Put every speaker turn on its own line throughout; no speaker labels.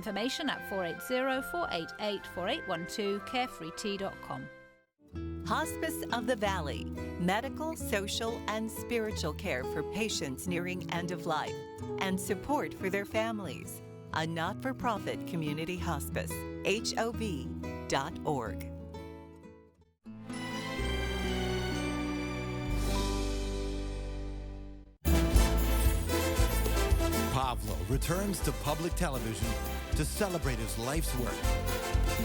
information at 480-488-4812, carefreetea.com.
Hospice of the Valley, medical, social, and spiritual care for patients nearing end of life and support for their families. A not-for-profit community hospice, HOV.org.
Pablo returns to public television to celebrate his life's work.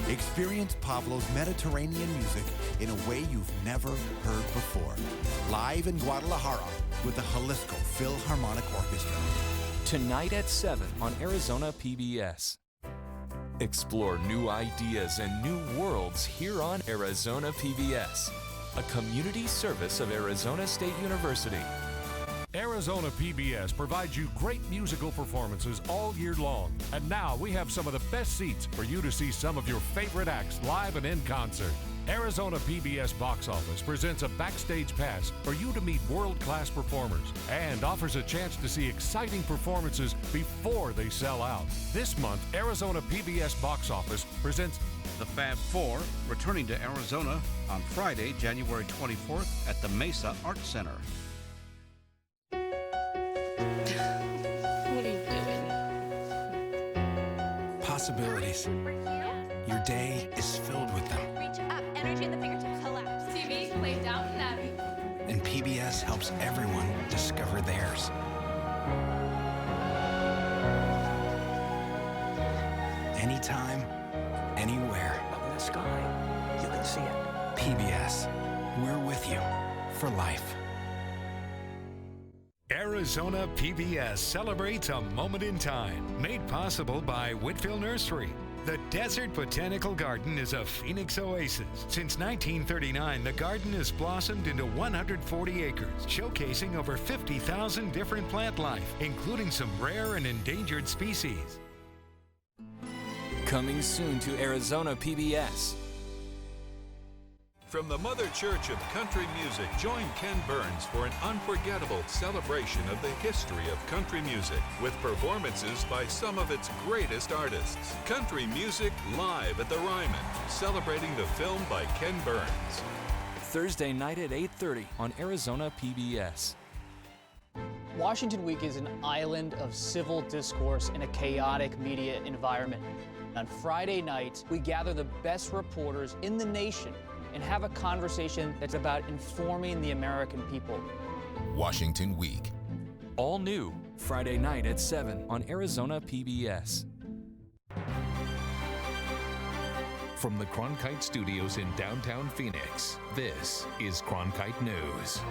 Experience Pablo's Mediterranean music in a way you've never heard before. Live in Guadalajara with the Jalisco Philharmonic Orchestra.
Tonight at 7 on Arizona PBS. Explore new ideas and new worlds here on Arizona PBS, a community service of Arizona State University.
Arizona PBS provides you great musical performances all year long. And now we have some of the best seats for you to see some of your favorite acts live and in concert. Arizona PBS Box Office presents a backstage pass for you to meet world-class performers and offers a chance to see exciting performances before they sell out. This month, Arizona PBS Box Office presents
The Fab Four, returning to Arizona on Friday, January 24th at the Mesa Arts Center.
What are you doing?
Possibilities. Your day is filled with them.
Reach up, energy in the fingertips, collapse.
TV, lay down, Abby.
And PBS helps everyone discover theirs. Anytime, anywhere.
Up in the sky, you can see it.
PBS, we're with you for life.
Arizona PBS celebrates a moment in time, made possible by Whitfield Nursery. The Desert Botanical Garden is a Phoenix oasis. Since 1939, the garden has blossomed into 140 acres, showcasing over 50,000 different plant life, including some rare and endangered species.
Coming soon to Arizona PBS.
From the Mother Church of Country Music, join Ken Burns for an unforgettable celebration of the history of country music with performances by some of its greatest artists. Country Music Live at the Ryman, celebrating the film by Ken Burns.
Thursday night at 8:30 on Arizona PBS.
Washington Week is an island of civil discourse in a chaotic media environment. On Friday nights, we gather the best reporters in the nation and have a conversation that's about informing the American people.
Washington Week.
All new Friday night at 7 on Arizona PBS.
From the Cronkite Studios in downtown Phoenix, this is Cronkite News.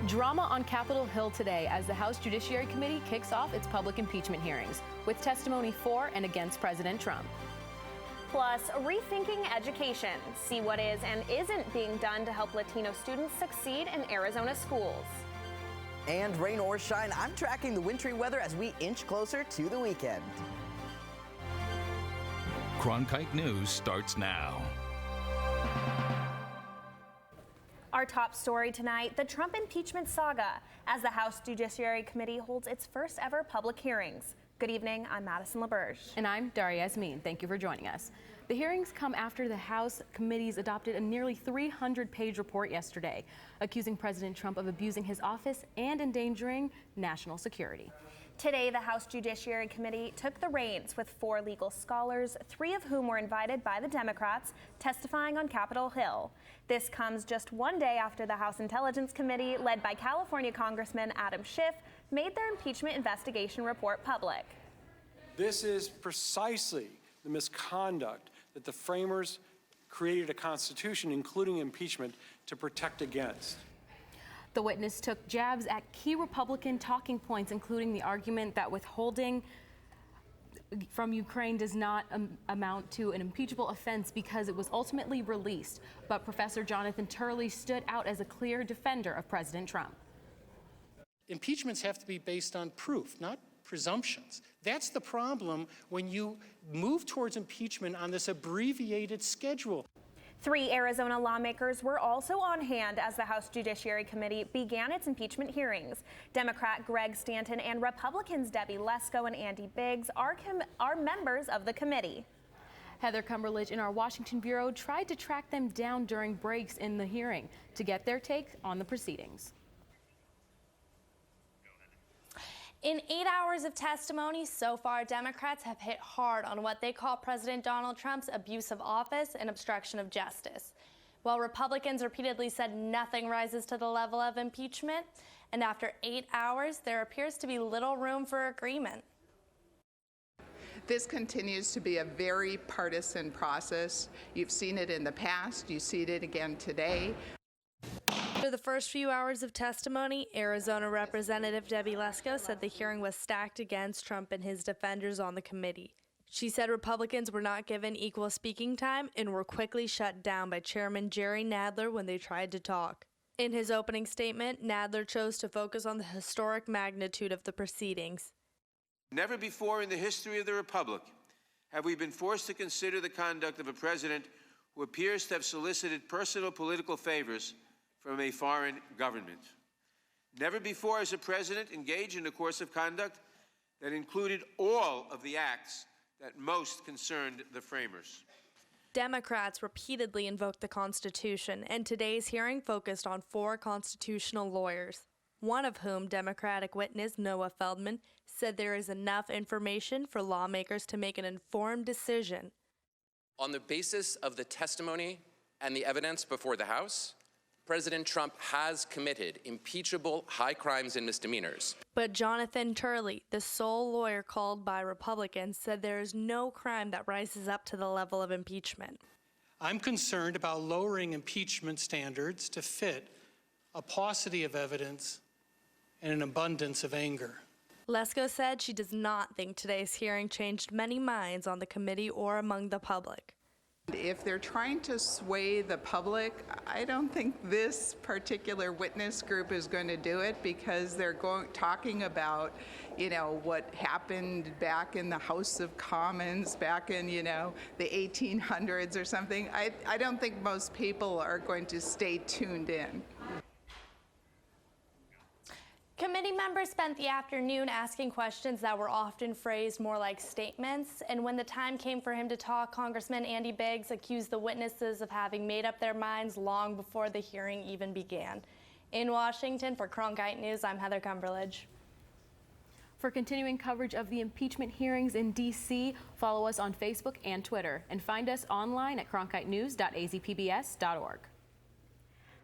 Drama on Capitol Hill today as the House Judiciary Committee kicks off its public impeachment hearings with testimony for and against President Trump.
Plus, rethinking education. See what is and isn't being done to help Latino students succeed in Arizona schools.
And rain or shine, I'm tracking the wintry weather as we inch closer to the weekend.
Cronkite News starts now.
Our top story tonight, the Trump impeachment saga, as the House Judiciary Committee holds its first ever public hearings. Good evening, I'm Madison LaBerge.
And I'm Daria Yasmin. Thank you for joining us. The hearings come after the House committees adopted a nearly 300-page report yesterday, accusing President Trump of abusing his office and endangering national security.
Today, the House Judiciary Committee took the reins with 4 legal scholars, 3 of whom were invited by the Democrats, testifying on Capitol Hill. This comes just one day after the House Intelligence Committee, led by California Congressman Adam Schiff, made their impeachment investigation report public.
This is precisely the misconduct that the framers created a constitution, including impeachment, to protect against.
The witness took jabs at key Republican talking points, including the argument that withholding from Ukraine does not amount to an impeachable offense because it was ultimately released. But Professor Jonathan Turley stood out as a clear defender of President Trump.
Impeachments have to be based on proof, not presumptions. That's the problem when you move towards impeachment on this abbreviated schedule.
3 Arizona lawmakers were also on hand as the House Judiciary Committee began its impeachment hearings. Democrat Greg Stanton and Republicans Debbie Lesko and Andy Biggs are members of the committee.
Heather Cumberledge in our Washington bureau tried to track them down during breaks in the hearing to get their take on the proceedings.
In 8 hours of testimony so far, Democrats have hit hard on what they call President Donald Trump's abuse of office and obstruction of justice, while Republicans repeatedly said nothing rises to the level of impeachment. And after 8 hours, there appears to be little room for agreement.
This continues to be a very partisan process. You've seen it in the past. You see it again today.
After the first few hours of testimony, Arizona Representative Debbie Lesko said the hearing was stacked against Trump and his defenders on the committee. She said Republicans were not given equal speaking time and were quickly shut down by Chairman Jerry Nadler when they tried to talk. In his opening statement, Nadler chose to focus on the historic magnitude of the proceedings.
Never before in the history of the Republic have we been forced to consider the conduct of a president who appears to have solicited personal political favors from a foreign government. Never before has a president engaged in a course of conduct that included all of the acts that most concerned the framers.
Democrats repeatedly invoked the Constitution, and today's hearing focused on 4 constitutional lawyers, one of whom, Democratic witness Noah Feldman, said there is enough information for lawmakers to make an informed decision.
On the basis of the testimony and the evidence before the House, President Trump has committed impeachable high crimes and misdemeanors.
But Jonathan Turley, the sole lawyer called by Republicans, said there is no crime that rises up to the level of impeachment.
I'm concerned about lowering impeachment standards to fit a paucity of evidence and an abundance of anger.
Lesko said she does not think today's hearing changed many minds on the committee or among the public.
If they're trying to sway the public, I don't think this particular witness group is going to do it, because they're talking about, what happened back in the House of Commons back in, the 1800s or something. I don't think most people are going to stay tuned in.
Committee members spent the afternoon asking questions that were often phrased more like statements, and when the time came for him to talk, Congressman Andy Biggs accused the witnesses of having made up their minds long before the hearing even began. In Washington, for Cronkite News, I'm Heather Cumberledge.
For continuing coverage of the impeachment hearings in D.C., follow us on Facebook and Twitter, and find us online at cronkitenews.azpbs.org.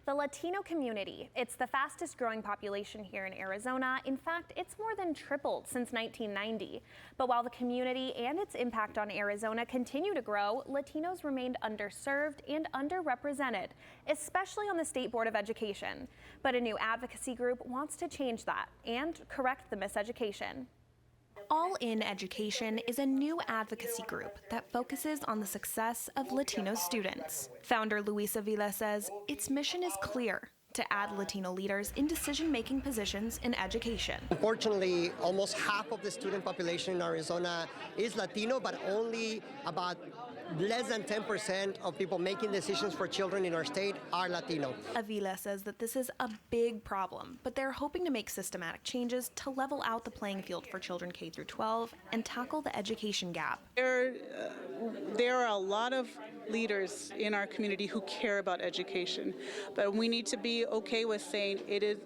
The Latino community, it's the fastest growing population here in Arizona. In fact, it's more than tripled since 1990. But while the community and its impact on Arizona continue to grow, Latinos remained underserved and underrepresented, especially on the State Board of Education. But a new advocacy group wants to change that and correct the miseducation. All In Education is a new advocacy group that focuses on the success of Latino students. Founder Luisa Vila says its mission is clear: to add Latino leaders in decision-making positions in education.
Unfortunately, almost half of the student population in Arizona is Latino, but only about less than 10% of people making decisions for children in our state are Latino.
Avila says that this is a big problem, but they're hoping to make systematic changes to level out the playing field for children K through 12 and tackle the education gap.
There are a lot of leaders in our community who care about education, but we need to be okay with saying it is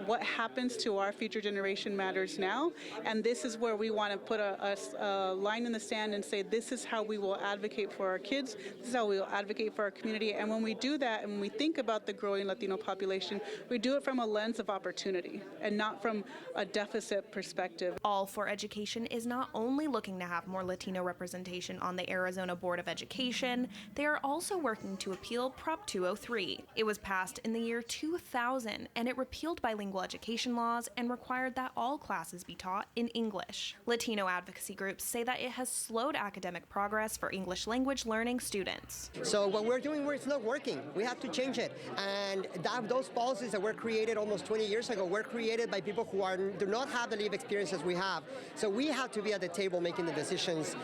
what happens to our future generation matters now, and this is where we want to put a line in the sand and say this is how we will advocate for our kids, this is how we will advocate for our community. And when we do that and when we think about the growing Latino population, we do it from a lens of opportunity and not from a deficit perspective.
All for Education is not only looking to have more Latino representation on the Arizona Board of Education, they are also working to appeal Prop 203. It was passed in the year 2000, and it repealed bilingual education laws and required that all classes be taught in English. Latino advocacy groups say that it has slowed academic progress for English language learning students.
So what we're doing, it's not working. We have to change it. And those policies that were created almost 20 years ago were created by people who do not have the lived experiences we have. So we have to be at the table making the decisions.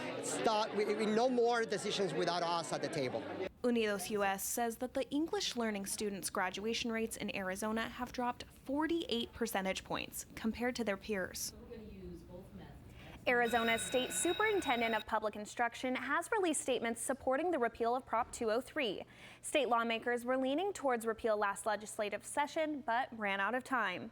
No more decisions without us at the table.
Unidos US says that the English learning students' graduation rates in Arizona have dropped 48 percentage points compared to their peers. Arizona's State Superintendent of Public Instruction has released statements supporting the repeal of Prop 203. State lawmakers were leaning towards repeal last legislative session, but ran out of time.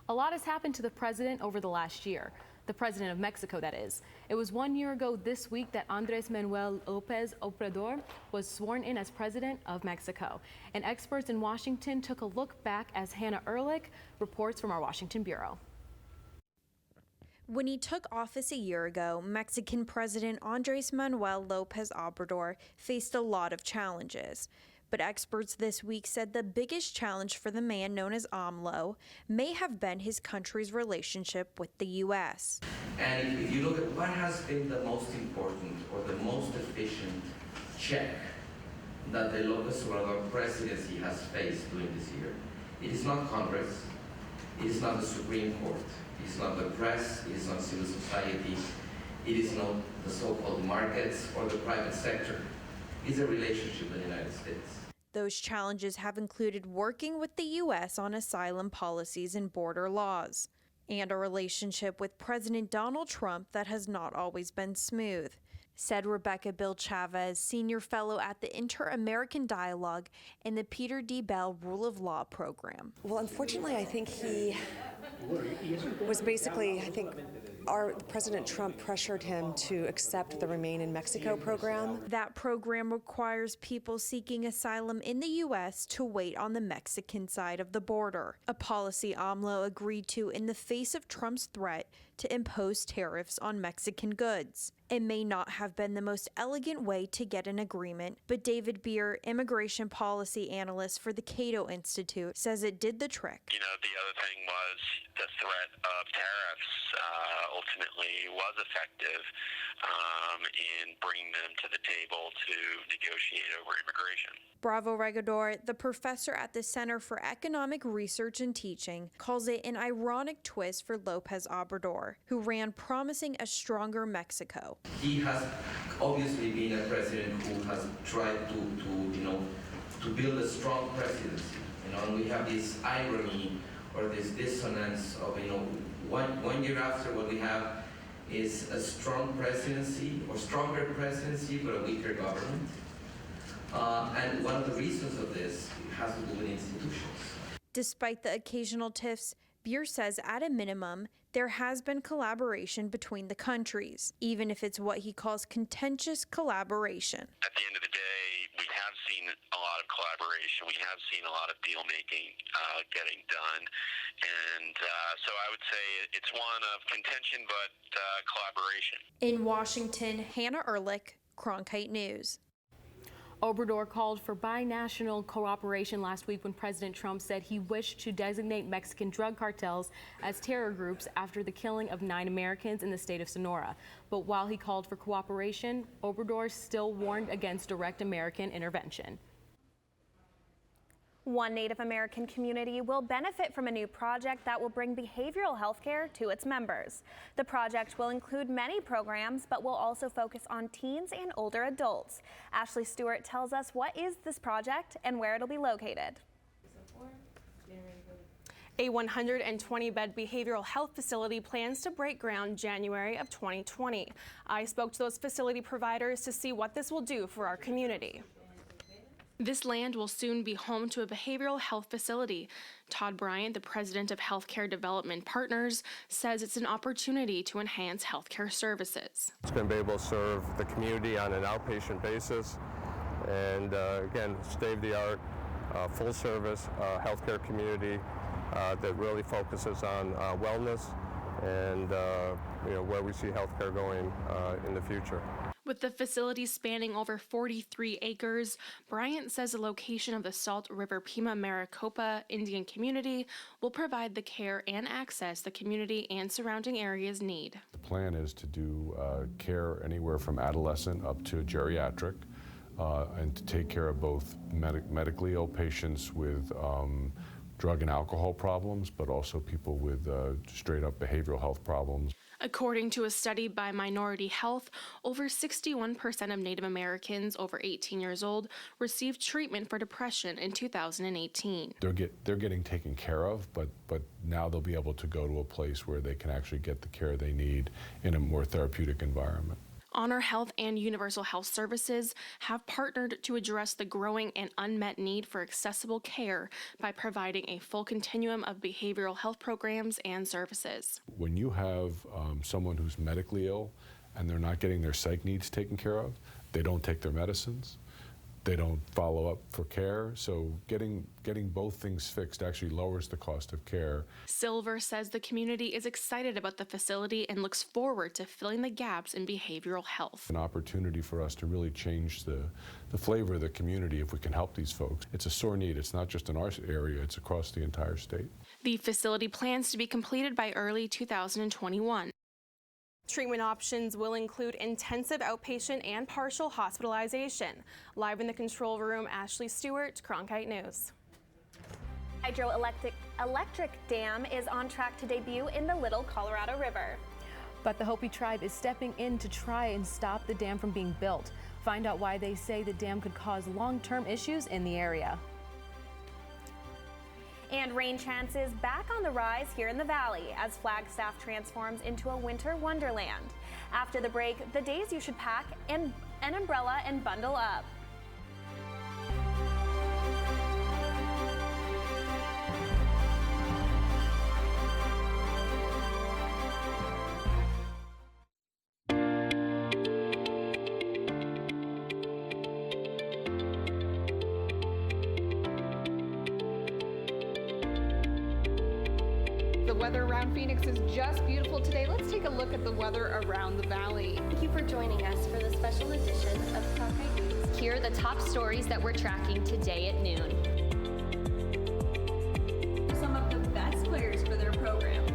A lot has happened to the president over the last year. The president of Mexico, that is. It was 1 year ago this week that Andrés Manuel López Obrador was sworn in as president of Mexico. And experts in Washington took a look back as Hannah Ehrlich reports from our Washington bureau.
When he took office a year ago, Mexican President Andrés Manuel López Obrador faced a lot of challenges. But experts this week said the biggest challenge for the man known as AMLO may have been his country's relationship with the U.S.
And if you look at what has been the most important or the most efficient check that the López Obrador presidency has faced during this year, it is not Congress, it is not the Supreme Court, it is not the press, it is not civil society, it is not the so-called markets or the private sector. It's a relationship with the United States.
Those challenges have included working with the U.S. on asylum policies and border laws, and a relationship with President Donald Trump that has not always been smooth, said Rebecca Bill Chavez, senior fellow at the Inter-American Dialogue and the Peter D. Bell Rule of Law program.
Well, unfortunately, I think he was basically, President Trump pressured him to accept the Remain in Mexico program.
That program requires people seeking asylum in the U.S. to wait on the Mexican side of the border, a policy AMLO agreed to in the face of Trump's threat to impose tariffs on Mexican goods. It may not have been the most elegant way to get an agreement, but David Beer, immigration policy analyst for the Cato Institute, says it did the trick.
You know, the other thing was the threat of tariffs ultimately was effective in bringing them to the table to negotiate over immigration.
Bravo Regador, the professor at the Center for Economic Research and Teaching, calls it an ironic twist for López Obrador, who ran promising a stronger Mexico.
He has obviously been a president who has tried to build a strong presidency. And we have this irony or this dissonance of, one year after what we have is a strong presidency or stronger presidency but a weaker government. And one of the reasons of this has to do with institutions.
Despite the occasional tiffs, Beer says at a minimum, there has been collaboration between the countries, even if it's what he calls contentious collaboration.
At the end of the day, we have seen a lot of collaboration. We have seen a lot of deal-making getting done. And so I would say it's one of contention, but collaboration.
In Washington, Hannah Ehrlich, Cronkite News.
Obrador called for binational cooperation last week when President Trump said he wished to designate Mexican drug cartels as terror groups after the killing of 9 Americans in the state of Sonora. But while he called for cooperation, Obrador still warned against direct American intervention.
One Native American community will benefit from a new project that will bring behavioral health care to its members. The project will include many programs, but will also focus on teens and older adults. Ashley Stewart tells us what is this project and where it'll be located.
A 120-bed behavioral health facility plans to break ground January of 2020. I spoke to those facility providers to see what this will do for our community. This land will soon be home to a behavioral health facility. Todd Bryant, the president of Healthcare Development Partners, says it's an opportunity to enhance healthcare services.
It's going to be able to serve the community on an outpatient basis and, again, state-of-the-art, full-service healthcare community that really focuses on wellness and where we see healthcare going in the future.
With the facility spanning over 43 acres, Bryant says the location of the Salt River Pima Maricopa Indian community will provide the care and access the community and surrounding areas need.
The plan is to do care anywhere from adolescent up to geriatric and to take care of both medically ill patients with drug and alcohol problems, but also people with straight up behavioral health problems.
According to a study by Minority Health, over 61% of Native Americans over 18 years old received treatment for depression in 2018.
They're getting taken care of, but now they'll be able to go to a place where they can actually get the care they need in a more therapeutic environment.
Honor Health and Universal Health Services have partnered to address the growing and unmet need for accessible care by providing a full continuum of behavioral health programs and services.
When you have someone who's medically ill and they're not getting their psych needs taken care of, they don't take their medicines, they don't follow up for care, so getting both things fixed actually lowers the cost of care.
Silver says the community is excited about the facility and looks forward to filling the gaps in behavioral health.
An opportunity for us to really change the flavor of the community if we can help these folks. It's a sore need. It's not just in our area, it's across the entire state.
The facility plans to be completed by early 2021. Treatment options will include intensive outpatient and partial hospitalization. Live in the control room, Ashley Stewart, Cronkite News.
Hydroelectric dam is on track to debut in the Little Colorado River.
But the Hopi tribe is stepping in to try and stop the dam from being built. Find out why they say the dam could cause long-term issues in the area.
And rain chances back on the rise here in the valley as Flagstaff transforms into a winter wonderland. After the break, the days you should pack an umbrella and bundle up.
The weather around Phoenix is just beautiful today. Let's take a look at the weather around the valley.
Thank you for joining us for the special edition of Cronkite News. Here are the top stories that we're tracking today at noon. Some of the best players for their program.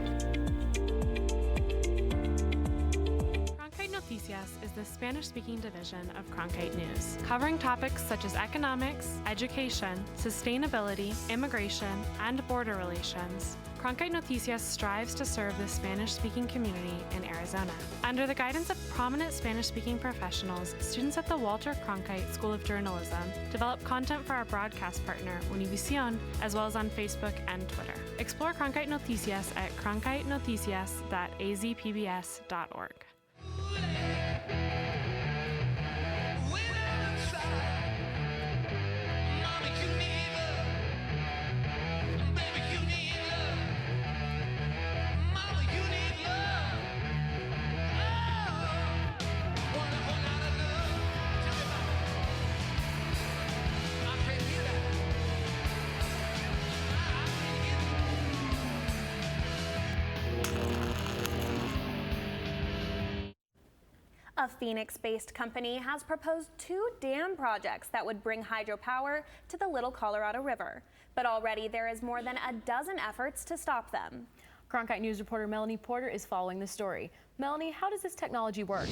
Cronkite Noticias is the Spanish-speaking division of Cronkite News, covering topics such as economics, education, sustainability, immigration, and border relations. Cronkite Noticias strives to serve the Spanish-speaking community in Arizona. Under the guidance of prominent Spanish-speaking professionals, students at the Walter Cronkite School of Journalism develop content for our broadcast partner, Univision, as well as on Facebook and Twitter. Explore Cronkite Noticias at cronkitenoticias.azpbs.org.
A Phoenix-based company has proposed 2 dam projects that would bring hydropower to the Little Colorado River. But already there is more than a dozen efforts to stop them.
Cronkite News reporter Melanie Porter is following the story. Melanie, how does this technology work?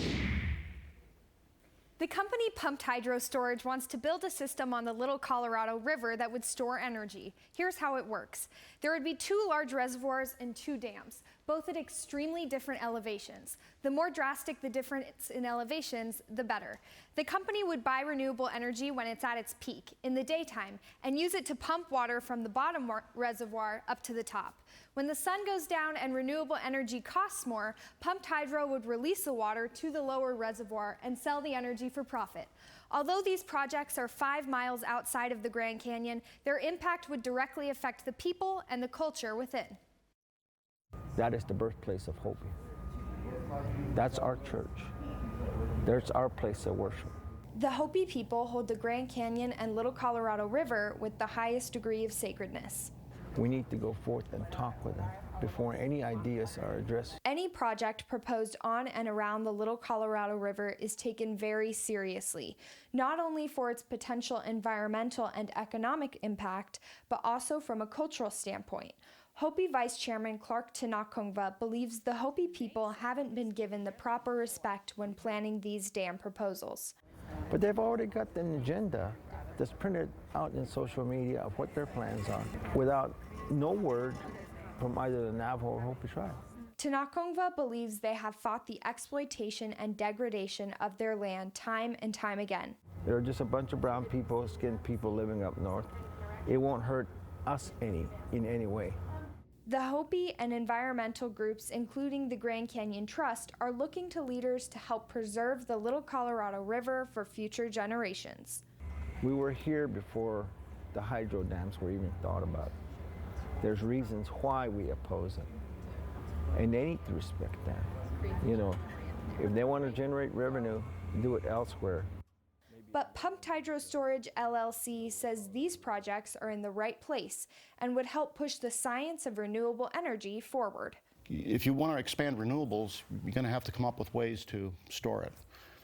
The company Pumped Hydro Storage wants to build a system on the Little Colorado River that would store energy. Here's how it works. There would be 2 large reservoirs and 2 dams, both at extremely different elevations. The more drastic the difference in elevations, the better. The company would buy renewable energy when it's at its peak, in the daytime, and use it to pump water from the bottom reservoir up to the top. When the sun goes down and renewable energy costs more, Pumped Hydro would release the water to the lower reservoir and sell the energy for profit. Although these projects are 5 miles outside of the Grand Canyon, their impact would directly affect the people and the culture within.
That is the birthplace of Hopi. That's our church. There's our place of worship.
The Hopi people hold the Grand Canyon and Little Colorado River with the highest degree of sacredness.
We need to go forth and talk with them before any ideas are addressed.
Any project proposed on and around the Little Colorado River is taken very seriously, not only for its potential environmental and economic impact, but also from a cultural standpoint. Hopi Vice Chairman Clark Tinakongva believes the Hopi people haven't been given the proper respect when planning these dam proposals.
But they've already got an agenda that's printed out in social media of what their plans are, without no word from either the Navajo or Hopi tribe.
Tanakongva believes they have fought the exploitation and degradation of their land time and time again.
There are just a bunch of brown people, skinned people living up north. It won't hurt us in any way.
The Hopi and environmental groups, including the Grand Canyon Trust, are looking to leaders to help preserve the Little Colorado River for future generations.
We were here before the hydro dams were even thought about. There's reasons why we oppose it. And they need to respect that. You know, if they want to generate revenue, do it elsewhere.
But Pumped Hydro Storage LLC says these projects are in the right place and would help push the science of renewable energy forward.
If you want to expand renewables, you're going to have to come up with ways to store it.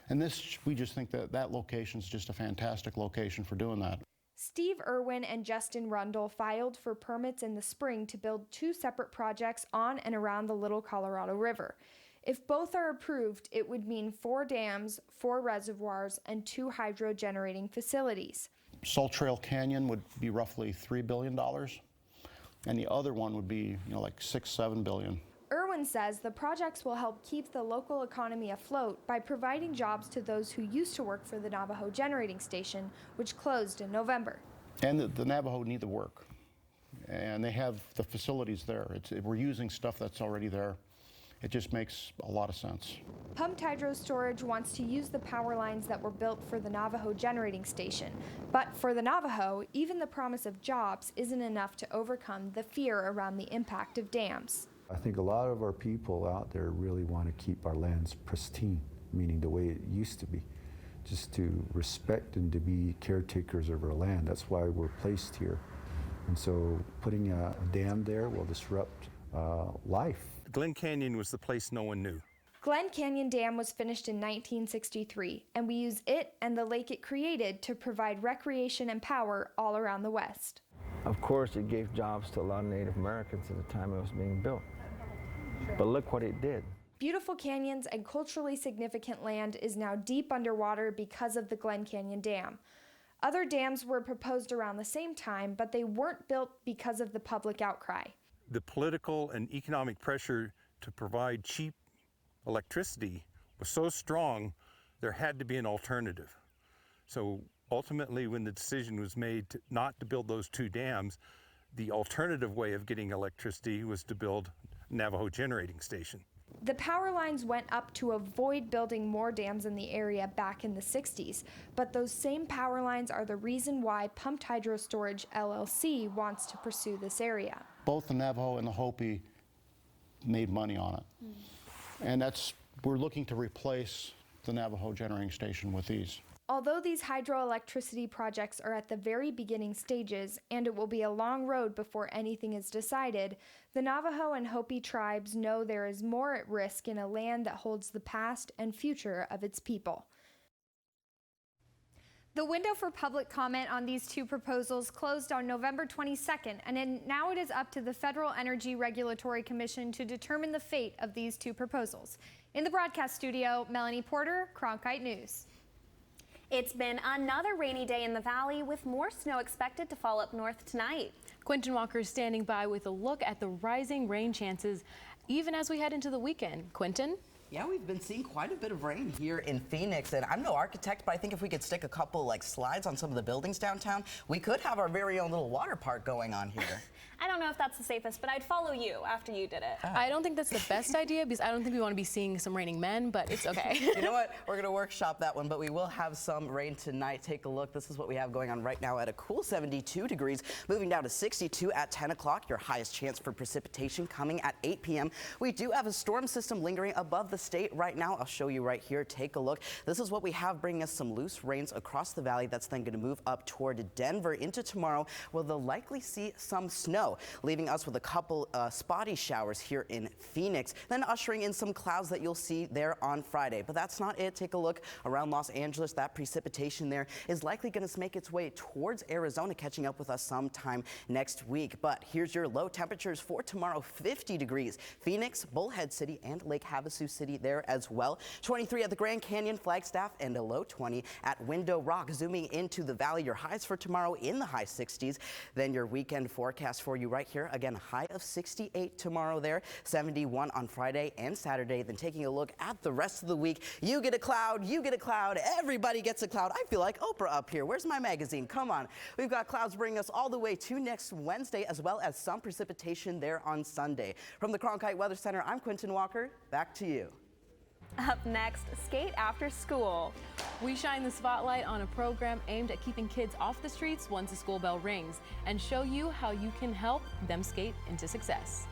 And this, we just think that that location is just a fantastic location for doing that.
Steve Irwin and Justin Rundle filed for permits in the spring to build 2 separate projects on and around the Little Colorado River. If both are approved, it would mean 4 dams, 4 reservoirs, and 2 hydro generating facilities.
Salt Trail Canyon would be roughly $3 billion, and the other one would be, like $6-7 billion.
Irwin says the projects will help keep the local economy afloat by providing jobs to those who used to work for the Navajo Generating Station, which closed in November.
And the Navajo need the work, and they have the facilities there. We're using stuff that's already there. It just makes a lot of sense.
Pumped Hydro Storage wants to use the power lines that were built for the Navajo Generating Station. But for the Navajo, even the promise of jobs isn't enough to overcome the fear around the impact of dams.
I think a lot of our people out there really want to keep our lands pristine, meaning the way it used to be, just to respect and to be caretakers of our land. That's why we're placed here. And so putting a dam there will disrupt life.
Glen Canyon was the place no one knew.
Glen Canyon Dam was finished in 1963, and we use it and the lake it created to provide recreation and power all around the West.
Of course, it gave jobs to a lot of Native Americans at the time it was being built. But look what it did.
Beautiful canyons and culturally significant land is now deep underwater because of the Glen Canyon Dam. Other dams were proposed around the same time, but they weren't built because of the public outcry.
The political and economic pressure to provide cheap electricity was so strong, there had to be an alternative. So ultimately, when the decision was made not to build those 2 dams, the alternative way of getting electricity was to build Navajo Generating Station.
The power lines went up to avoid building more dams in the area back in the 60s, but those same power lines are the reason why Pumped Hydro Storage LLC wants to pursue this area.
Both the Navajo and the Hopi made money on it. And we're looking to replace the Navajo Generating Station with these.
Although these hydroelectricity projects are at the very beginning stages, and it will be a long road before anything is decided, the Navajo and Hopi tribes know there is more at risk in a land that holds the past and future of its people. The window for public comment on these 2 proposals closed on November 22nd, and now it is up to the Federal Energy Regulatory Commission to determine the fate of these 2 proposals. In the broadcast studio, Melanie Porter, Cronkite News.
It's been another rainy day in the valley with more snow expected to fall up north tonight.
Quentin Walker is standing by with a look at the rising rain chances even as we head into the weekend. Quentin?
Yeah, we've been seeing quite a bit of rain here in Phoenix, and I'm no architect, but I think if we could stick a couple slides on some of the buildings downtown, we could have our very own little water park going on here.
I don't know if that's the safest, but I'd follow you after you did it.
I don't think that's the best idea because I don't think we want to be seeing some raining men, but it's okay.
You know what? We're going to workshop that one, but we will have some rain tonight. Take a look. This is what we have going on right now at a cool 72 degrees, moving down to 62 at 10 o'clock. Your highest chance for precipitation coming at 8 p.m. We do have a storm system lingering above the state right now. I'll show you right here. Take a look. This is what we have bringing us some loose rains across the valley. That's then going to move up toward Denver into tomorrow, where they'll likely see some snow, leaving us with a couple spotty showers here in Phoenix, then ushering in some clouds that you'll see there on Friday. But that's not it. Take a look around Los Angeles. That precipitation there is likely going to make its way towards Arizona, catching up with us sometime next week. But here's your low temperatures for tomorrow: 50 degrees. Phoenix, Bullhead City, and Lake Havasu City City there as well. 23 at the Grand Canyon, Flagstaff, and a low 20 at Window Rock. Zooming into the valley, your highs for tomorrow in the high 60s. Then your weekend forecast for you right here. Again, a high of 68 tomorrow there, 71 on Friday and Saturday. Then taking a look at the rest of the week, you get a cloud, you get a cloud, everybody gets a cloud. I feel like Oprah up here. Where's my magazine? Come on. We've got clouds bringing us all the way to next Wednesday, as well as some precipitation there on Sunday. From the Cronkite Weather Center, I'm Quentin Walker. Back to you.
Up next, skate after school.
We shine the spotlight on a program aimed at keeping kids off the streets once the school bell rings and show you how you can help them skate into success.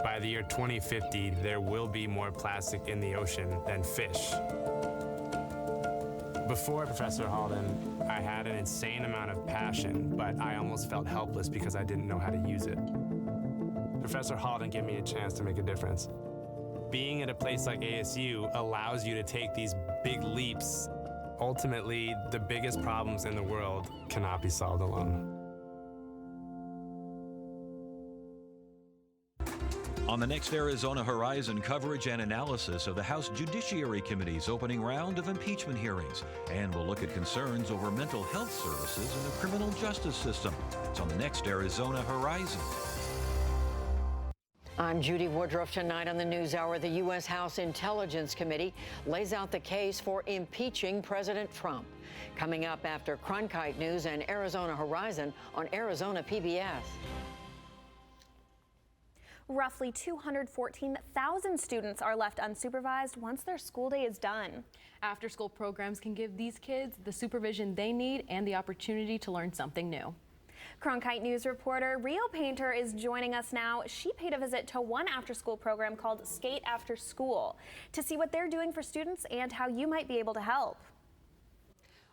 By the year 2050, there will be more plastic in the ocean than fish. Before Professor Halden, I had an insane amount of passion, but I almost felt helpless because I didn't know how to use it. Professor Halden gave me a chance to make a difference. Being at a place like ASU allows you to take these big leaps. Ultimately, the biggest problems in the world cannot be solved alone.
On the next Arizona Horizon, coverage and analysis of the House Judiciary Committee's opening round of impeachment hearings. And we'll look at concerns over mental health services in the criminal justice system. It's on the next Arizona Horizon.
I'm Judy Woodruff. Tonight on the NewsHour, the U.S. House Intelligence Committee lays out the case for impeaching President Trump. Coming up after Cronkite News and Arizona Horizon on Arizona PBS.
Roughly 214,000 students are left unsupervised once their school day is done.
After-school programs can give these kids the supervision they need and the opportunity to learn something new.
Cronkite News reporter Rio Painter is joining us now. She paid a visit to one after-school program called Skate After School to see what they're doing for students and how you might be able to help.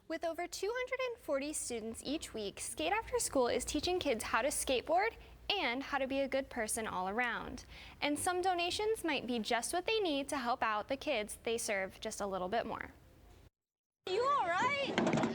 With over 240 students each week, Skate After School is teaching kids how to skateboard and how to be a good person all around. And some donations might be just what they need to help out the kids they serve just a little bit more.
You all right?
Yeah.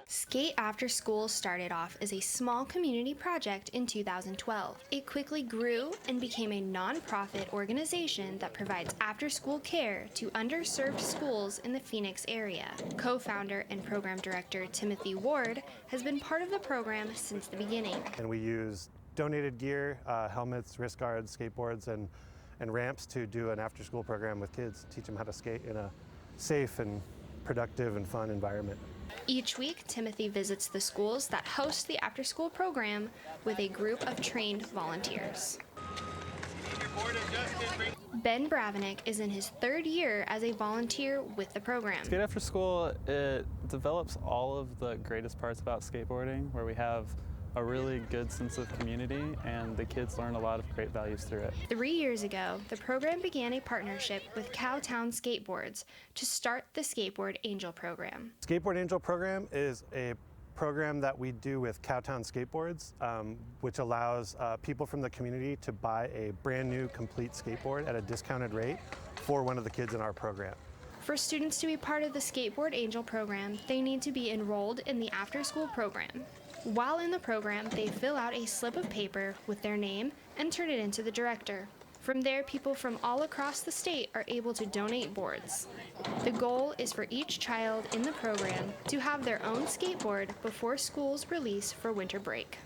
Skate After School started off as a small community project in 2012. It quickly grew and became a non-profit organization that provides after-school care to underserved schools in the Phoenix area. Co-founder and program director Timothy Ward has been part of the program since the beginning.
And we use donated gear, helmets, wrist guards, skateboards, and ramps to do an after-school program with kids, teach them how to skate in a safe and productive and fun environment.
Each week, Timothy visits the schools that host the after-school program with a group of trained volunteers. Ben Bravenick is in his third year as a volunteer with the program.
Skate After School, it develops all of the greatest parts about skateboarding, where we have a really good sense of community, and the kids learn a lot of great values through it.
3 years ago, the program began a partnership with Cowtown Skateboards to start the Skateboard Angel program.
Skateboard Angel program is a program that we do with Cowtown Skateboards, which allows people from the community to buy a brand new complete skateboard at a discounted rate for one of the kids in our program.
For students to be part of the Skateboard Angel program, they need to be enrolled in the after-school program. While in the program, they fill out a slip of paper with their name and turn it into the director. From there, people from all across the state are able to donate boards. The goal is for each child in the program to have their own skateboard before school's release for winter break.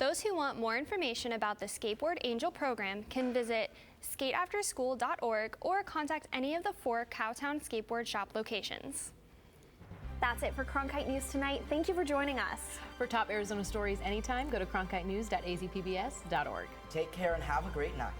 Those who want more information about the Skateboard Angel program can visit skateafterschool.org or contact any of the 4 Cowtown Skateboard Shop locations.
That's it for Cronkite News tonight. Thank you for joining us.
For top Arizona stories anytime, go to cronkitenews.azpbs.org.
Take care and have a great night.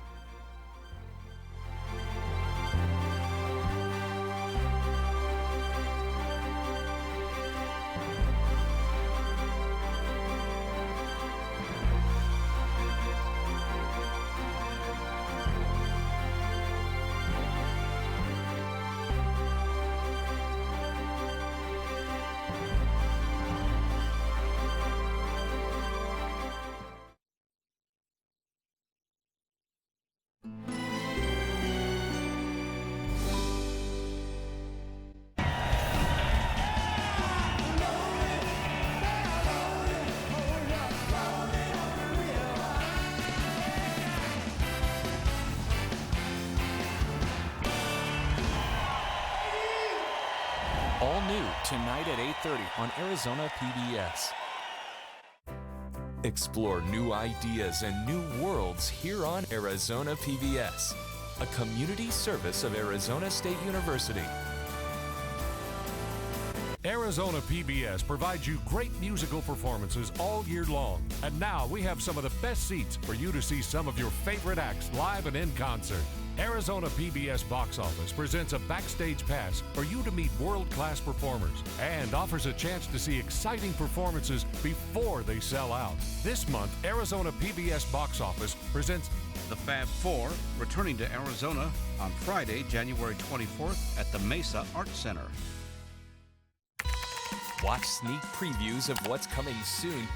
new tonight at 8:30 on Arizona PBS. Explore new ideas and new worlds here on Arizona PBS, a community service of Arizona State University.
Arizona PBS provides you great musical performances all year long. And now we have some of the best seats for you to see some of your favorite acts live and in concert. Arizona PBS Box Office presents a backstage pass for you to meet world-class performers and offers a chance to see exciting performances before they sell out. This month, Arizona PBS Box Office presents
The Fab Four, returning to Arizona on Friday, January 24th at the Mesa Arts Center.
Watch sneak previews of what's coming soon.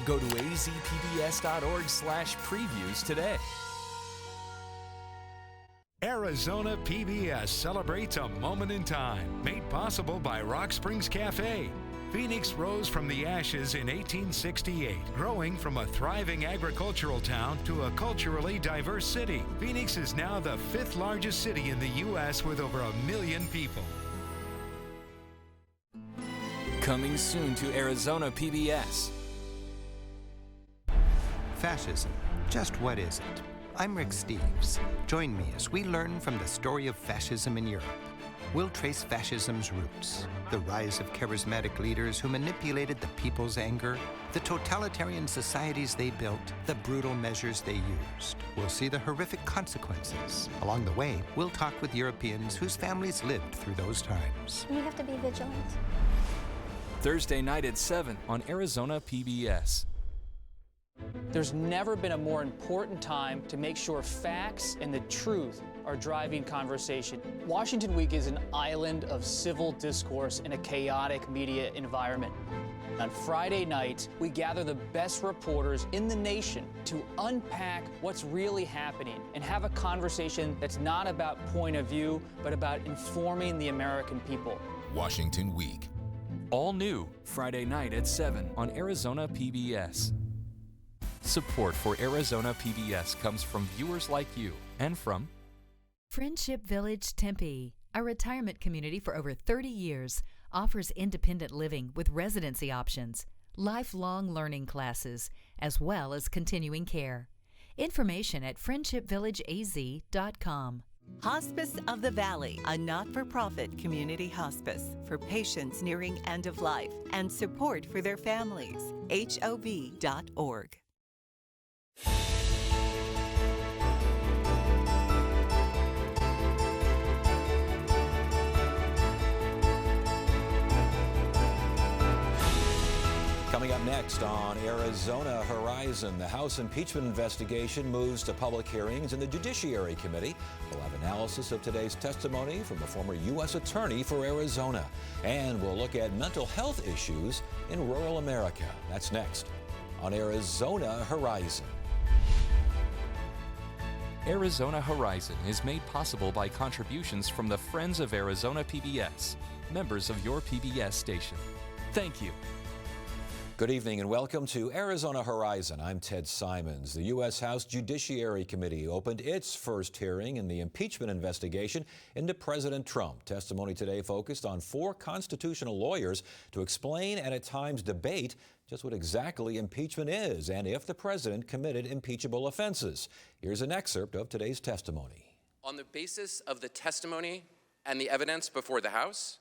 Go to azpbs.org/previews today.
Arizona PBS celebrates a moment in time, made possible by Rock Springs Cafe. Phoenix rose from the ashes in 1868, growing from a thriving agricultural town to a culturally diverse city. Phoenix is now the 5th largest city in the U.S. with over 1 million people.
Coming soon to Arizona PBS.
Fascism. Just what is it? I'm Rick Steves. Join me as we learn from the story of fascism in Europe. We'll trace fascism's roots, the rise of charismatic leaders who manipulated the people's anger, the totalitarian societies they built, the brutal measures they used. We'll see the horrific consequences. Along the way, we'll talk with Europeans whose families lived through those times.
We have to be vigilant.
Thursday night at 7 on Arizona PBS.
There's never been a more important time to make sure facts and the truth are driving conversation. Washington Week is an island of civil discourse in a chaotic media environment. On Friday nights, we gather the best reporters in the nation to unpack what's really happening and have a conversation that's not about point of view, but about informing the American people.
Washington Week. All new Friday night at 7 on Arizona PBS. Support for Arizona PBS comes from viewers like you and from
Friendship Village Tempe, a retirement community for over 30 years, offers independent living with residency options, lifelong learning classes, as well as continuing care. Information at friendshipvillageaz.com.
Hospice of the Valley, a not-for-profit community hospice for patients nearing end of life and support for their families. HOV.org.
Coming up next on Arizona Horizon, the House impeachment investigation moves to public hearings in the Judiciary Committee. We'll have analysis of today's testimony from a former U.S. Attorney for Arizona. And we'll look at mental health issues in rural America. That's next on Arizona Horizon.
Arizona Horizon is made possible by contributions from the Friends of Arizona PBS, members of your PBS station. Thank you.
Good evening and welcome to Arizona Horizon. I'm Ted Simons. The U.S. House Judiciary Committee opened its first hearing in the impeachment investigation into President Trump. Testimony today focused on 4 constitutional lawyers to explain and at times debate just what exactly impeachment is and if the president committed impeachable offenses. Here's an excerpt of today's testimony.
On the basis of the testimony and the evidence before the House,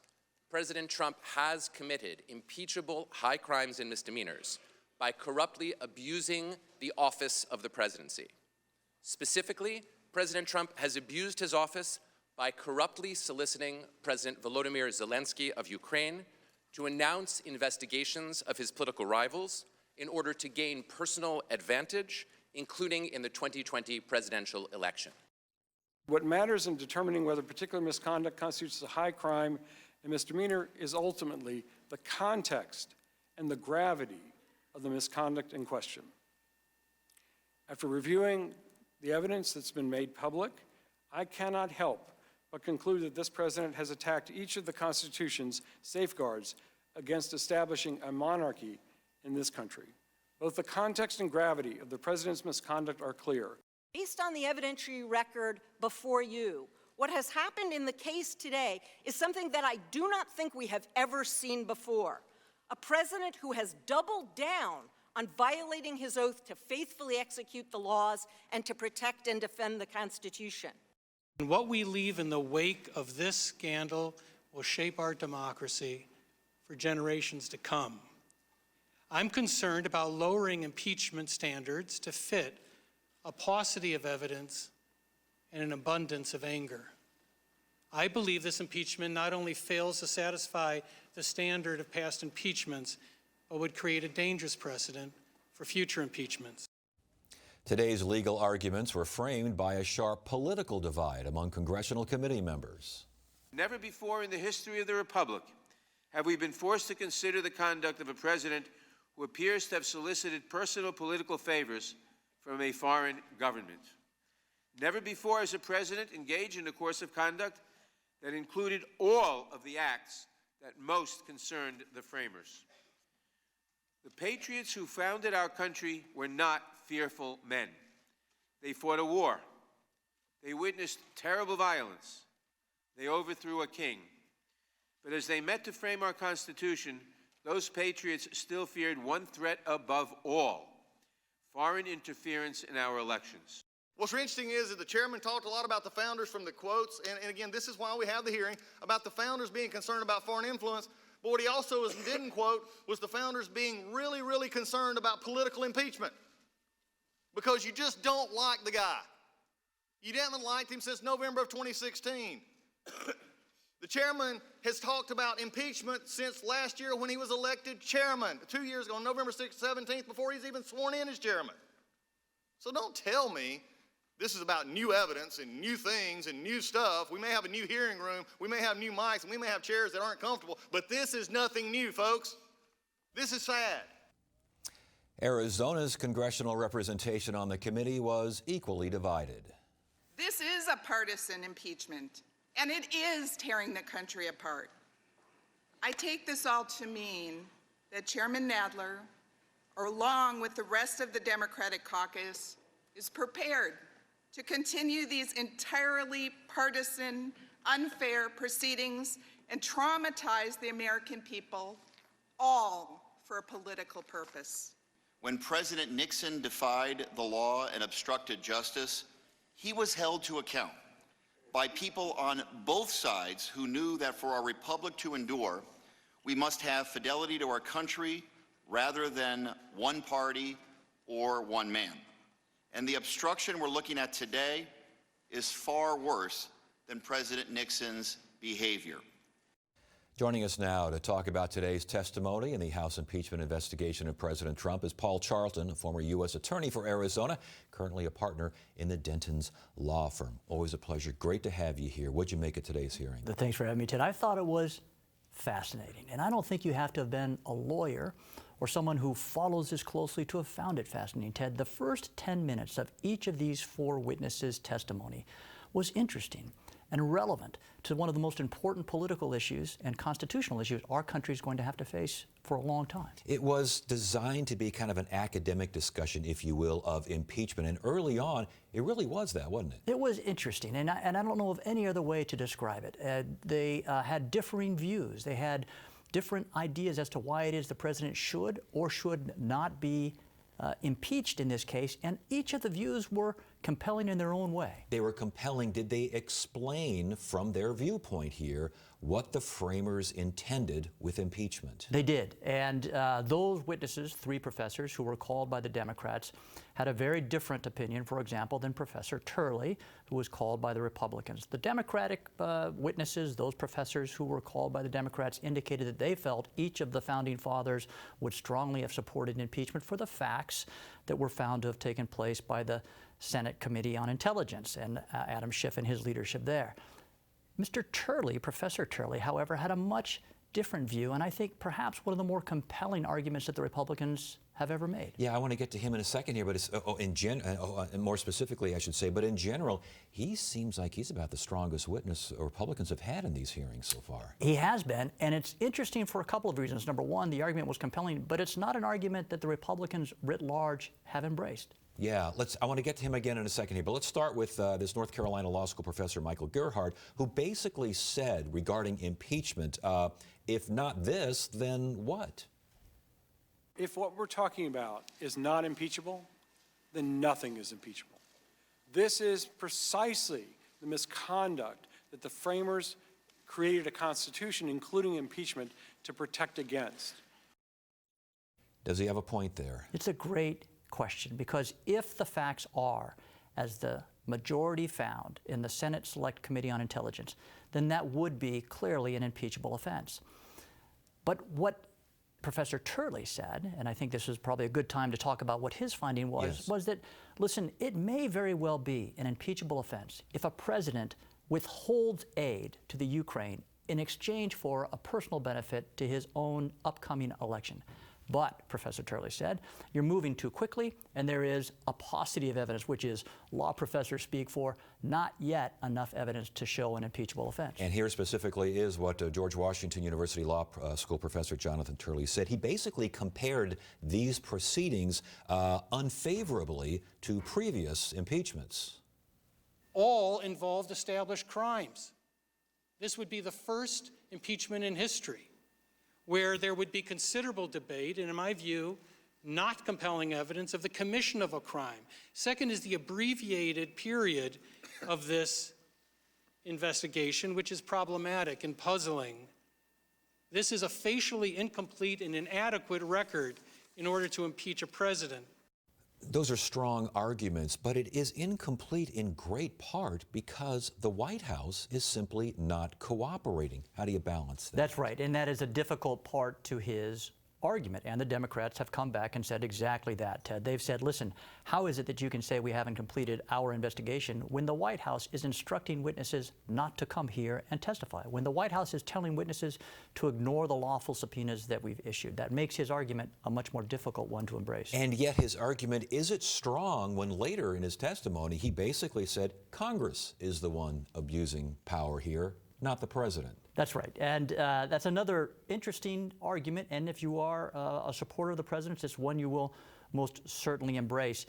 President Trump has committed impeachable high crimes and misdemeanors by corruptly abusing the office of the presidency. Specifically, President Trump has abused his office by corruptly soliciting President Volodymyr Zelensky of Ukraine to announce investigations of his political rivals in order to gain personal advantage, including in the 2020 presidential election.
What matters in determining whether particular misconduct constitutes a high crime and misdemeanor is ultimately the context and the gravity of the misconduct in question. After reviewing the evidence that's been made public, I cannot help but conclude that this president has attacked each of the Constitution's safeguards against establishing a monarchy in this country. Both the context and gravity of the president's misconduct are clear.
Based on the evidentiary record before you,
what has happened in the case today is something that I do not think we have ever seen before. A president who has doubled down on violating his oath to faithfully execute the laws and to protect and defend the Constitution.
And what we leave in the wake of this scandal will shape our democracy for generations to come. I'm concerned about lowering impeachment standards to fit a paucity of evidence and an abundance of anger. I believe this impeachment not only fails to satisfy the standard of past impeachments, but would create a dangerous precedent for future impeachments.
Today's legal arguments were framed by a sharp political divide among congressional committee members.
Never before in the history of the Republic have we been forced to consider the conduct of a president who appears to have solicited personal political favors from a foreign government. Never before has a president engaged in a course of conduct that included all of the acts that most concerned the framers. The patriots who founded our country were not fearful men. They fought a war. They witnessed terrible violence. They overthrew a king. But as they met to frame our Constitution, those patriots still feared one threat above all: foreign interference in our elections.
What's interesting is that the chairman talked a lot about the founders from the quotes, and again, this is why we have the hearing, about the founders being concerned about foreign influence. But what he also didn't quote was the founders being really, really concerned about political impeachment, because you just don't like the guy. You haven't liked him since November of 2016. The chairman has talked about impeachment since last year when he was elected chairman, 2 years ago, on November 17th, before he's even sworn in as chairman. So don't tell me this is about new evidence and new things and new stuff. We may have a new hearing room, we may have new mics, and we may have chairs that aren't comfortable, but this is nothing new, folks. This is sad.
Arizona's congressional representation on the committee was equally divided.
This is a partisan impeachment, and it is tearing the country apart. I take this all to mean that Chairman Nadler, along with the rest of the Democratic caucus, is prepared to continue these entirely partisan, unfair proceedings and traumatize the American people, all for a political purpose.
When President Nixon defied the law and obstructed justice, he was held to account by people on both sides who knew that for our republic to endure, we must have fidelity to our country rather than one party or one man. And the obstruction we're looking at today is far worse than President Nixon's behavior.
Joining us now to talk about today's testimony in the House impeachment investigation of President Trump is Paul Charlton, a former U.S. attorney for Arizona, currently a partner in the Denton's law firm. Always a pleasure. Great to have you here. What'd you make of today's hearing?
Thanks for having me, Ted. I thought it was fascinating, and I don't think you have to have been a lawyer or someone who follows this closely to have found it fascinating, Ted. The first 10 minutes of each of these four witnesses' testimony was interesting and relevant to one of the most important political issues and constitutional issues our country is going to have to face for a long time.
It was designed to be kind of an academic discussion, if you will, of impeachment. And early on, it really was that, wasn't it?
It was interesting, and I don't know of any other way to describe it. They had differing views. They had different ideas as to why it is the president should or should not be impeached in this case, and each of the views were compelling in their own way.
They were compelling. Did they explain from their viewpoint here what the framers intended with impeachment?
They did, and those witnesses, three professors who were called by the Democrats, had a very different opinion, for example, than Professor Turley, who was called by the Republicans. The Democratic witnesses, those professors who were called by the Democrats, indicated that they felt each of the founding fathers would strongly have supported impeachment for the facts that were found to have taken place by the Senate Committee on Intelligence and Adam Schiff and his leadership there. Mr. Turley, Professor Turley, however, had a much different view, and I think perhaps one of the more compelling arguments that the Republicans have ever made.
Yeah, I want to get to him in a second here, but it's, more specifically, I should say, but in general, he seems like he's about the strongest witness Republicans have had in these hearings so far.
He has been, and it's interesting for a couple of reasons. Number one, the argument was compelling, but it's not an argument that the Republicans writ large have embraced.
Yeah, I want to get to him again in a second here, but let's start with this North Carolina Law School professor, Michael Gerhardt, who basically said regarding impeachment, if not this, then what?
If what we're talking about is not impeachable, then nothing is impeachable. This is precisely the misconduct that the framers created a Constitution, including impeachment, to protect against.
Does he have a point there?
It's a great question, because if the facts are, as the majority found in the Senate Select Committee on Intelligence, then that would be clearly an impeachable offense. But what Professor Turley said, and I think this is probably a good time to talk about what his finding was, was that, listen, it may very well be an impeachable offense if a president withholds aid to the Ukraine in exchange for a personal benefit to his own upcoming election. But, Professor Turley said, you're moving too quickly, and there is a paucity of evidence, which is, law professors speak for, not yet enough evidence to show an impeachable offense.
And here specifically is what George Washington University Law School professor Jonathan Turley said. He basically compared these proceedings unfavorably to previous impeachments.
All involved established crimes. This would be the first impeachment in history where there would be considerable debate and, in my view, not compelling evidence of the commission of a crime. Second is the abbreviated period of this investigation, which is problematic and puzzling. This is a facially incomplete and inadequate record in order to impeach a president.
Those are strong arguments, but it is incomplete in great part because the White House is simply not cooperating. How do you balance that?
That's right, and that is a difficult part to his argument, and the Democrats have come back and said exactly that, Ted. They've said, listen, how is it that you can say we haven't completed our investigation when the White House is instructing witnesses not to come here and testify, when the White House is telling witnesses to ignore the lawful subpoenas that we've issued? That makes his argument a much more difficult one to embrace.
And yet his argument isn't strong when later in his testimony he basically said Congress is the one abusing power here, not the president.
That's right, and that's another interesting argument, and if you are a supporter of the president, it's one you will most certainly embrace.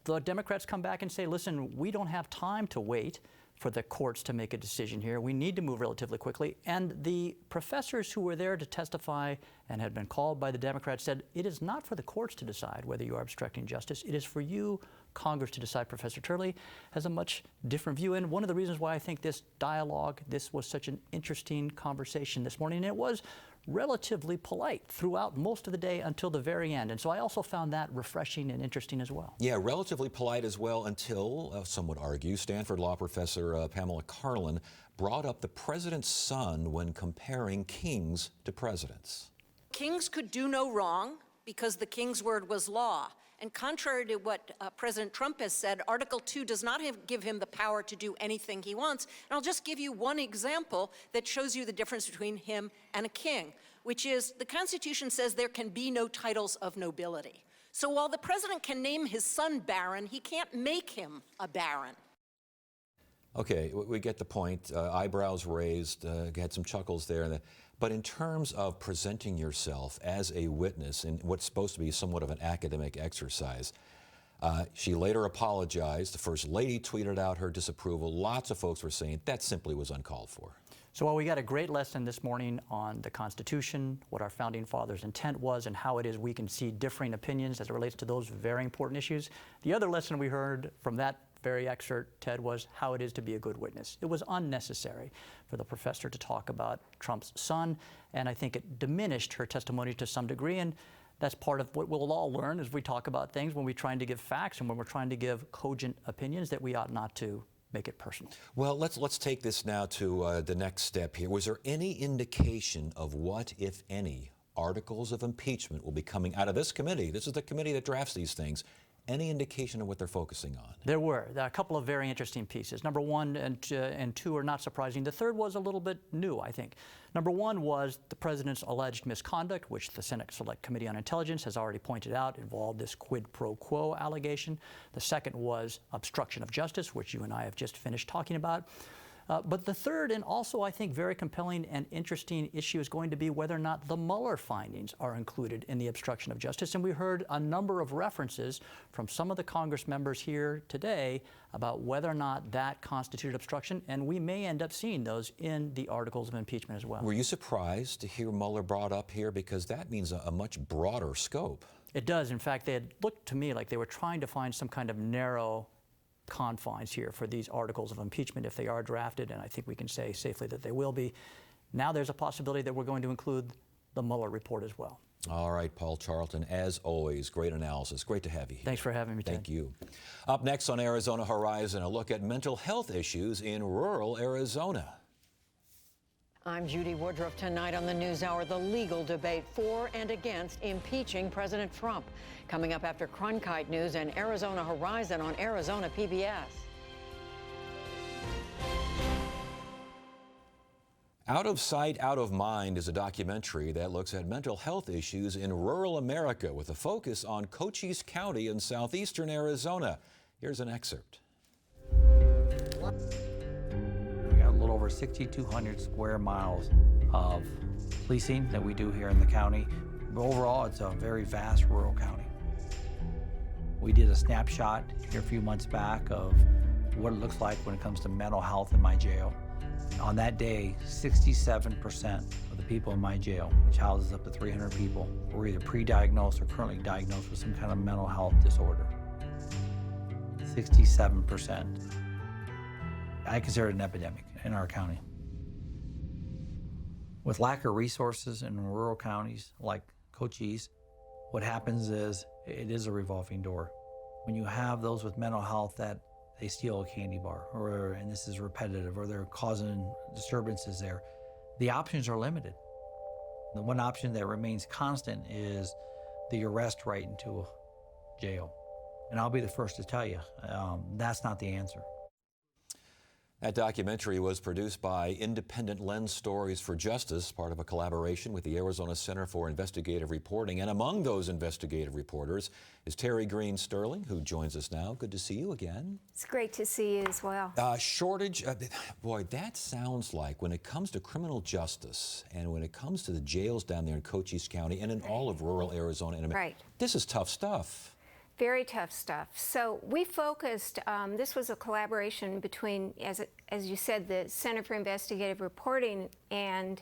The Democrats come back and say, listen, we don't have time to wait for the courts to make a decision here. We need to move relatively quickly, and the professors who were there to testify and had been called by the Democrats said, it is not for the courts to decide whether you are obstructing justice. It is for you, Congress, to decide. Professor Turley has a much different view, and one of the reasons why I think this dialogue, this was such an interesting conversation this morning, and it was relatively polite throughout most of the day until the very end, and so I also found that refreshing and interesting as well.
Yeah, relatively polite as well until, some would argue, Stanford law professor Pamela Karlan brought up the president's son when comparing kings to presidents.
Kings could do no wrong because the king's word was law. And contrary to what President Trump has said, Article 2 does not give him the power to do anything he wants. And I'll just give you one example that shows you the difference between him and a king, which is the Constitution says there can be no titles of nobility. So while the president can name his son Baron, he can't make him a baron.
Okay, we get the point. Eyebrows raised, had some chuckles there. But in terms of presenting yourself as a witness in what's supposed to be somewhat of an academic exercise, she later apologized. The First Lady tweeted out her disapproval. Lots of folks were saying that simply was uncalled for.
So while we got a great lesson this morning on the Constitution, what our founding fathers' intent was, and how it is we can see differing opinions as it relates to those very important issues, the other lesson we heard from that very excerpt, Ted, was how it is to be a good witness. It was unnecessary for the professor to talk about Trump's son, and I think it diminished her testimony to some degree, and that's part of what we'll all learn as we talk about things when we're trying to give facts and when we're trying to give cogent opinions, that we ought not to make it personal.
Well, let's take this now to the next step here. Was there any indication of what, if any, articles of impeachment will be coming out of this committee? This is the committee that drafts these things. Any indication of what they're focusing on?
There were a couple of very interesting pieces. Number one and two are not surprising. The third was a little bit new, I think. Number one was the president's alleged misconduct, which the Senate Select Committee on Intelligence has already pointed out involved this quid pro quo allegation. The second was obstruction of justice, which you and I have just finished talking about. But the third, and also I think very compelling and interesting issue, is going to be whether or not the Mueller findings are included in the obstruction of justice. And we heard a number of references from some of the Congress members here today about whether or not that constituted obstruction, and we may end up seeing those in the articles of impeachment as well.
Were you surprised to hear Mueller brought up here? Because that means a much broader scope.
It does. In fact, they had looked to me like they were trying to find some kind of narrow confines here for these articles of impeachment if they are drafted, and I think we can say safely that they will be. Now there's a possibility that we're going to include the Mueller report as well.
All right, Paul Charlton, as always, great analysis. Great to have you here.
Thanks for having me, Ted.
Thank you. Up next on Arizona Horizon, a look at mental health issues in rural Arizona.
I'm Judy Woodruff. Tonight on the NewsHour, the legal debate for and against impeaching President Trump. Coming up after Cronkite News and Arizona Horizon on Arizona PBS.
Out of Sight, Out of Mind is a documentary that looks at mental health issues in rural America with a focus on Cochise County in southeastern Arizona. Here's an excerpt.
We got a little over 6,200 square miles of policing that we do here in the county. But overall, it's a very vast rural county. We did a snapshot here a few months back of what it looks like when it comes to mental health in my jail. On that day, 67% of the people in my jail, which houses up to 300 people, were either pre-diagnosed or currently diagnosed with some kind of mental health disorder. 67%. I consider it an epidemic in our county. With lack of resources in rural counties like Cochise, what happens is it is a revolving door. When you have those with mental health that they steal a candy bar, or, and this is repetitive, or they're causing disturbances there, the options are limited. The one option that remains constant is the arrest right into jail. And I'll be the first to tell you, that's not the answer.
That documentary was produced by Independent Lens Stories for Justice, part of a collaboration with the Arizona Center for Investigative Reporting. And among those investigative reporters is Terry Green Sterling, who joins us now. Good to see you again.
It's great to see you as well.
Shortage, boy, that sounds like when it comes to criminal justice and when it comes to the jails down there in Cochise County and in all of rural Arizona, this is tough stuff.
Very tough stuff. So we focused, this was a collaboration between, as you said, the Center for Investigative Reporting and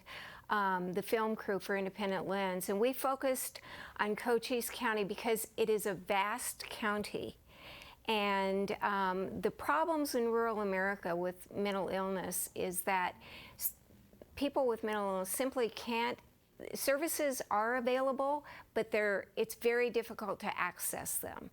the film crew for Independent Lens. And we focused on Cochise County because it is a vast county. And the problems in rural America with mental illness is that people with mental illness simply can't. Services are available, but it's very difficult to access them.